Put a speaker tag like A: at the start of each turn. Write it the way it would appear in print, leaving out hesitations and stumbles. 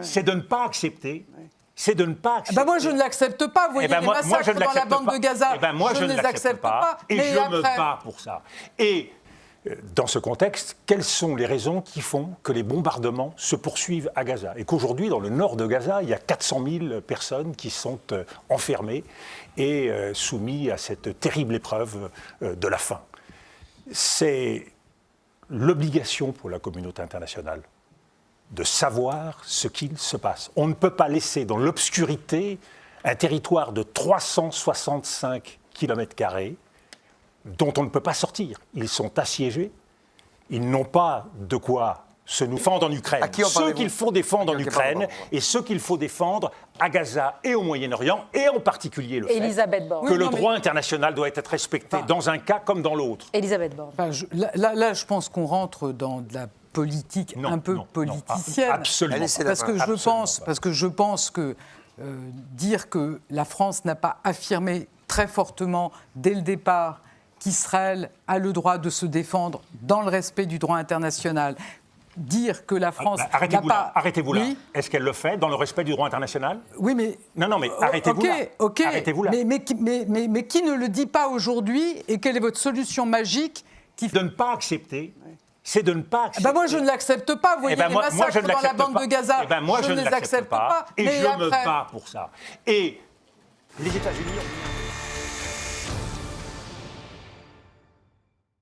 A: c'est de ne pas accepter. C'est de ne pas accepter.
B: Moi, je ne l'accepte pas. Vous voyez les massacres dans la bande de Gaza.
A: Moi, je ne les accepte pas. Et je me bats pour ça. Et dans ce contexte, quelles sont les raisons qui font que les bombardements se poursuivent à Gaza et qu'aujourd'hui, dans le nord de Gaza, il y a 400 000 personnes qui sont enfermées et soumises à cette terrible épreuve de la faim. C'est l'obligation pour la communauté internationale de savoir ce qu'il se passe. On ne peut pas laisser dans l'obscurité un territoire de 365 km² dont on ne peut pas sortir. Ils sont assiégés, ils n'ont pas de quoi se nous défendre en Ukraine. Ceux qu'il faut défendre en Ukraine et ceux qu'il faut défendre à Gaza et au Moyen-Orient, et en particulier le fait que le droit international doit être respecté dans un cas comme dans l'autre.
C: Elisabeth Borne.
B: Là, je pense qu'on rentre dans de la politique un peu politicienne.
A: Absolument.
B: Parce que je pense que dire que la France n'a pas affirmé très fortement dès le départ qu'Israël a le droit de se défendre dans le respect du droit international, dire que la France n'a pas...
A: Arrêtez-vous là. Est-ce qu'elle le fait dans le respect du droit international?
B: Oui, mais...
A: Non, mais arrêtez-vous là. Arrêtez-vous là.
B: Mais qui ne le dit pas aujourd'hui? Et quelle est votre solution magique
A: de ne pas accepter. C'est de ne pas accepter.
B: Moi, je ne l'accepte pas. Vous voyez les massacres dans la bande de Gaza.
A: Moi, je ne
B: les accepte pas.
A: Et je me bats pour ça. Et les États-Unis...